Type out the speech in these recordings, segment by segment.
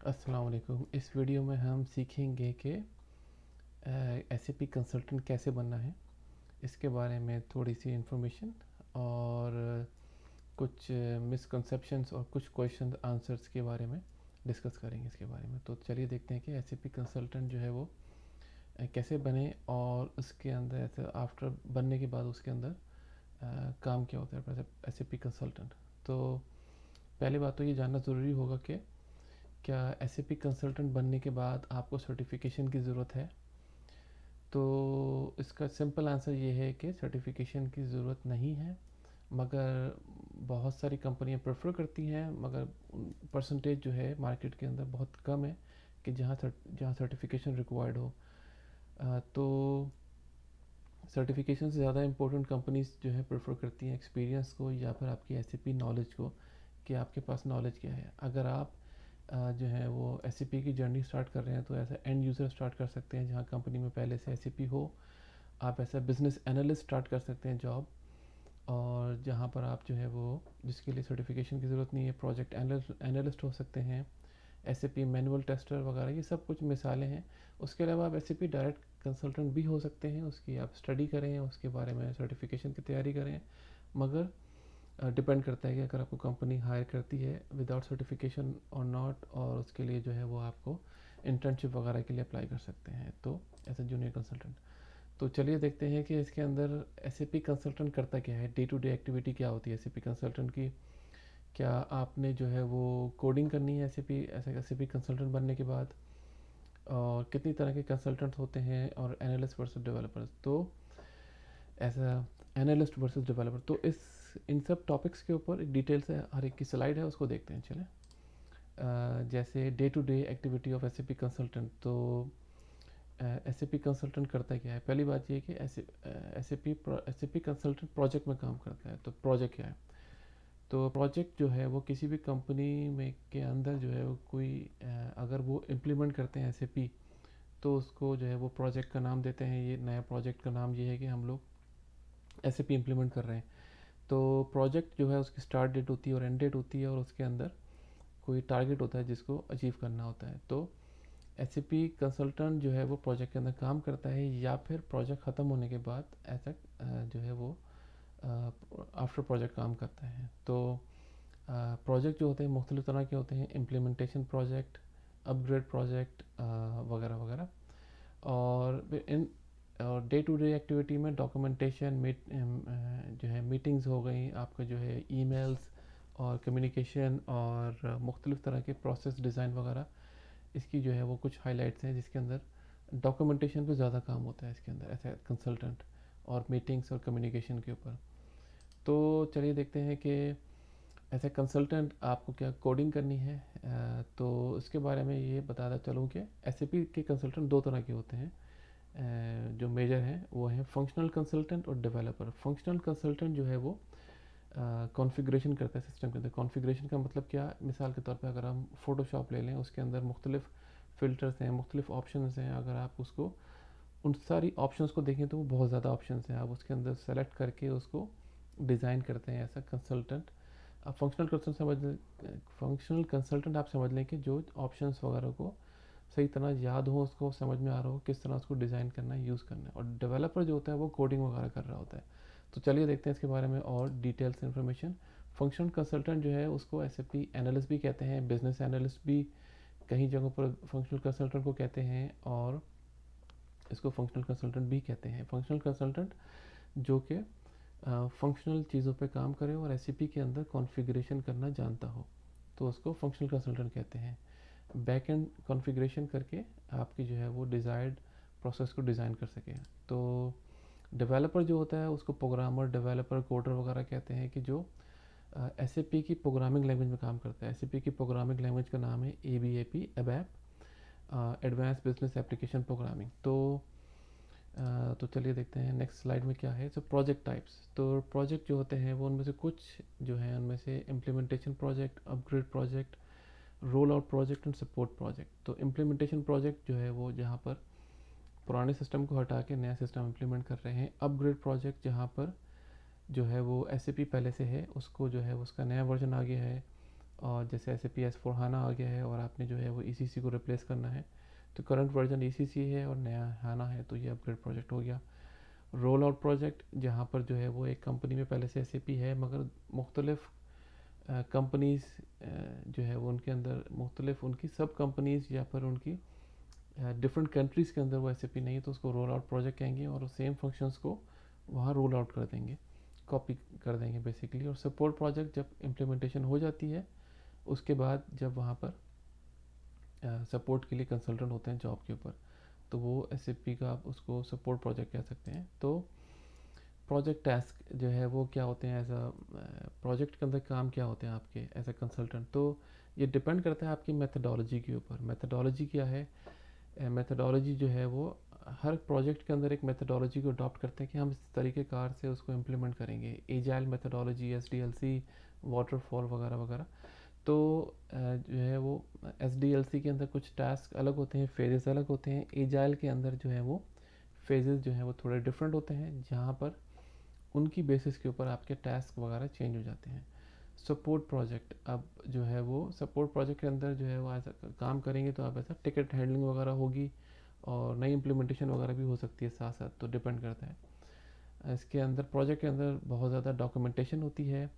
अस्सलाम वालेकुम। इस वीडियो में हम सीखेंगे कि एसएपी कंसल्टेंट कैसे बनना है, इसके बारे में थोड़ी सी इन्फॉर्मेशन और कुछ मिसकंसेप्शंस और कुछ क्वेश्चन आंसर्स के बारे में डिस्कस करेंगे इसके बारे में। तो चलिए देखते हैं कि एसएपी कंसल्टेंट जो है वो कैसे बने और उसके अंदर ऐसे आफ्टर बनने के बाद उसके अंदर काम क्या होता है एसएपी कंसल्टेंट। तो पहली बात तो ये जानना ज़रूरी होगा कि क्या एसएपी कंसल्टेंट बनने के बाद आपको सर्टिफिकेशन की ज़रूरत है। तो इसका सिंपल आंसर ये है कि सर्टिफिकेशन की ज़रूरत नहीं है, मगर बहुत सारी कंपनियां प्रेफर करती हैं, मगर परसेंटेज जो है मार्केट के अंदर बहुत कम है कि जहाँ सर्टिफिकेशन रिक्वायर्ड हो। तो सर्टिफिकेशन से ज़्यादा इंपॉर्टेंट कंपनीज जो है प्रेफर करती हैं एक्सपीरियंस को या फिर आपकी एसएपी नॉलेज को, कि आपके पास नॉलेज क्या है। अगर आप जो है वो एसएपी की जर्नी स्टार्ट कर रहे हैं तो ऐसा एंड यूज़र स्टार्ट कर सकते हैं जहाँ कंपनी में पहले से एसएपी हो। आप ऐसा बिजनेस एनालिस्ट स्टार्ट कर सकते हैं जॉब, और जहाँ पर आप जो है वो जिसके लिए सर्टिफिकेशन की ज़रूरत नहीं है, प्रोजेक्ट एनालिस्ट हो सकते हैं, एसएपी मैनुअल टेस्टर वगैरह, ये सब कुछ मिसालें हैं। उसके अलावा आप एसएपी डायरेक्ट कंसल्टेंट भी हो सकते हैं, उसकी आप स्टडी करें, उसके बारे में सर्टिफिकेशन की तैयारी करें। मगर डिपेंड करता है कि अगर आपको कंपनी हायर करती है विदाउट सर्टिफिकेशन और नॉट, और उसके लिए जो है वो आपको इंटर्नशिप वगैरह के लिए अप्लाई कर सकते हैं तो एज ए जूनियर कंसल्टेंट। तो चलिए देखते हैं कि इसके अंदर एसएपी कंसल्टेंट करता क्या है, डे टू डे एक्टिविटी क्या होती है एसएपी कंसल्टेंट की। क्या आपने जो है वो कोडिंग करनी है एसएपी कंसल्टेंट बनने के बाद, और कितनी तरह के कंसल्टेंट होते हैं, और एनालिस्ट वर्सेस डेवलपर्स। तो ऐसा एनालिस्ट वर्सेस डेवलपर, तो इस इन सब टॉपिक्स के ऊपर एक डिटेल से हर एक की स्लाइड है, उसको देखते हैं। चलें, जैसे day to day activity of SAP consultant. तो एसएपी कंसल्टेंट करता क्या है। पहली बात ये कि एसएपी कंसल्टेंट प्रोजेक्ट में काम करता है। तो प्रोजेक्ट क्या है, तो प्रोजेक्ट जो है वो किसी भी कंपनी में के अंदर जो है वो कोई अगर वो इम्प्लीमेंट करते हैं एसएपी, तो उसको जो है वो प्रोजेक्ट का नाम देते हैं। ये नया प्रोजेक्ट का नाम ये है कि हम लोग एसएपी इम्प्लीमेंट कर रहे हैं। तो प्रोजेक्ट जो है उसकी स्टार्ट डेट होती है और एंड डेट होती है, और उसके अंदर कोई टारगेट होता है जिसको अचीव करना होता है। तो एसएपी कंसल्टेंट जो है वो प्रोजेक्ट के अंदर काम करता है, या फिर प्रोजेक्ट ख़त्म होने के बाद ऐसा जो है वो आफ्टर प्रोजेक्ट काम करता है। तो प्रोजेक्ट जो होते हैं मुख्तलिफ तरह के होते हैं, इम्प्लीमेंटेशन प्रोजेक्ट, अपग्रेड प्रोजेक्ट वगैरह वगैरह। और इन और डे टू डे एक्टिविटी में डॉक्यूमेंटेशन जो है मीटिंग्स हो गई, आपका जो है ईमेल्स और कम्युनिकेशन और मुख्तलिफ तरह के प्रोसेस डिज़ाइन वगैरह, इसकी जो है वो कुछ हाइलाइट्स हैं जिसके अंदर डॉक्यूमेंटेशन पे ज़्यादा काम होता है इसके अंदर ऐसे कंसल्टेंट, और मीटिंग्स और कम्युनिकेशन के ऊपर। तो चलिए देखते हैं कि एज ए कंसल्टेंट आपको क्या कोडिंग करनी है। तो इसके बारे में ये बताता चलूँ कि एसएपी के कंसल्टेंट दो तरह के होते हैं। जो मेजर हैं वो हैं फंक्शनल कंसल्टेंट और डेवलपर। फंक्शनल कंसल्टेंट जो है वो कॉन्फ़िगरेशन करता है सिस्टम के अंदर। कॉन्फ़िगरेशन का मतलब क्या, मिसाल के तौर पे अगर हम फ़ोटोशॉप ले लें, उसके अंदर मुख्तलिफ फ़िल्टर्स हैं, मुख्तलिफ ऑप्शंस हैं। अगर आप उसको उन सारी ऑप्शंस को देखें तो वो बहुत ज़्यादा ऑप्शंस हैं, आप उसके अंदर सेलेक्ट करके उसको डिज़ाइन करते हैं ऐसा कंसल्टेंट। अब फंक्शनल कंसल्टेंट आप समझ लें कि जो ऑप्शंस वगैरह को सही तरह याद हो, उसको समझ में आ रहा हो किस तरह उसको डिज़ाइन करना है, यूज़ करना है। और डेवलपर जो होता है वो कोडिंग वगैरह कर रहा होता है। तो चलिए देखते हैं इसके बारे में और डिटेल्स इन्फॉर्मेशन। फंक्शनल कंसल्टेंट जो है उसको एसएपी एनालिस्ट भी कहते हैं, बिजनेस एनालिस्ट भी कहीं जगहों पर फंक्शनल कंसल्टेंट को कहते हैं, और इसको फंक्शनल कंसल्टेंट भी कहते हैं। फंक्शनल कंसल्टेंट जो कि फंक्शनल चीज़ों पे काम करे और एसएपी के अंदर कॉन्फ़िगरेशन करना जानता हो, तो उसको फंक्शनल कंसल्टेंट कहते हैं। बैक एंड कॉन्फ़िगरेशन करके आपकी जो है वो डिज़ायर्ड प्रोसेस को डिज़ाइन कर सके। तो डेवलपर जो होता है उसको प्रोग्रामर, डेवलपर, कोडर वगैरह कहते हैं, कि जो एसएपी की प्रोग्रामिंग लैंग्वेज में काम करता है। एसएपी की प्रोग्रामिंग लैंग्वेज का नाम है एबीएपी, एबैप, एडवांस बिजनेस एप्लीकेशन प्रोग्रामिंग। तो चलिए देखते हैं नेक्स्ट स्लाइड में क्या है। तो प्रोजेक्ट टाइप्स। तो प्रोजेक्ट जो होते हैं वो उनमें से कुछ जो है उनमें से implementation project, upgrade project, roll out project and support project. तो इम्प्लीमेंटेशन प्रोजेक्ट जो है वो जहाँ पर पुराने सिस्टम को हटा के नया सिस्टम इम्प्लीमेंट कर रहे हैं। अपग्रेड प्रोजेक्ट जहाँ पर जो है वो एसएपी पहले से है, उसको जो है उसका नया वर्जन आ गया है, और जैसे SAP S/4HANA आ गया है और आपने जो है वो ECC को रिप्लेस करना है, तो करंट वर्जन ECC है और नया HANA है, तो ये अपग्रेड प्रोजेक्ट हो गया। रोल आउट प्रोजेक्ट, जहाँ पर जो है वो एक कंपनी में पहले से SAP है, मगर मुख्तलिफ कंपनीज़ जो है वो उनके अंदर मुख्तलिफ उनकी सब कंपनीज़ या फिर उनकी डिफरेंट कंट्रीज़ के अंदर वो SAP नहीं है, तो उसको रोल आउट प्रोजेक्ट कहेंगे और सेम फंक्शंस को वहाँ रोल आउट कर देंगे, कॉपी कर देंगे बेसिकली। और सपोर्ट प्रोजेक्ट जब इम्प्लीमेंटेशन हो जाती है, उसके बाद जब वहाँ पर सपोर्ट के लिए कंसल्टेंट होते हैं जॉब के ऊपर, तो वो SAP का आप उसको सपोर्ट प्रोजेक्ट कह सकते हैं। तो प्रोजेक्ट टास्क जो है वो क्या होते हैं, एज अ प्रोजेक्ट के अंदर काम क्या होते हैं आपके एज अ कंसल्टेंट, तो ये डिपेंड करता है आपकी मेथडोलॉजी के ऊपर। मेथडोलॉजी क्या है, मेथडोलॉजी जो है वो हर प्रोजेक्ट के अंदर एक मेथडोलॉजी को अडॉप्ट करते हैं कि हम इस तरीके कार से उसको इम्प्लीमेंट करेंगे, एजाइल मेथडोलॉजी, SDLC, वाटरफॉल वगैरह वगैरह। तो जो है वो SDLC के अंदर कुछ टास्क अलग होते हैं, फेजेस अलग होते हैं। एजाइल के अंदर जो है वो फेजेस जो है वो थोड़े डिफरेंट होते हैं, जहाँ पर उनकी बेसिस के ऊपर आपके टास्क वगैरह चेंज हो जाते हैं। सपोर्ट प्रोजेक्ट, अब जो है वो सपोर्ट प्रोजेक्ट के अंदर जो है वो ऐसा काम करेंगे, तो आप ऐसा टिकट हैंडलिंग वगैरह होगी और नई इम्प्लीमेंटेशन वगैरह भी हो सकती है साथ साथ, तो डिपेंड करता है। इसके अंदर प्रोजेक्ट के अंदर बहुत ज़्यादा डॉक्यूमेंटेशन होती है,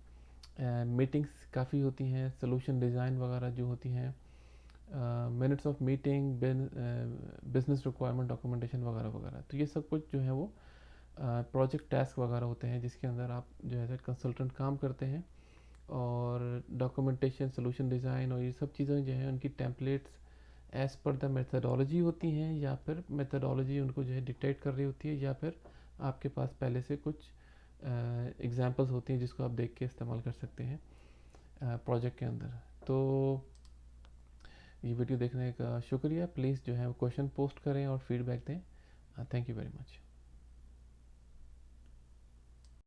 मीटिंग्स काफ़ी होती हैं, सोल्यूशन डिज़ाइन वगैरह जो होती हैं, minutes of meeting, business requirement documentation वगैरह वगैरह। तो ये सब कुछ जो है वो प्रोजेक्ट टास्क वगैरह होते हैं, जिसके अंदर आप जो है कंसल्टेंट काम करते हैं। और डॉक्यूमेंटेशन, सोल्यूशन डिज़ाइन और ये सब चीज़ें जो हैं उनकी templates as per the methodology होती हैं, या फिर मेथडोलॉजी उनको जो है डिक्टेट कर रही होती है, या फिर आपके पास पहले से कुछ एग्जांपल्स होती हैं जिसको आप देख के इस्तेमाल कर सकते हैं प्रोजेक्ट के अंदर। तो ये वीडियो देखने का शुक्रिया। प्लीज़ जो है क्वेश्चन पोस्ट करें और फीडबैक दें। Thank you very much.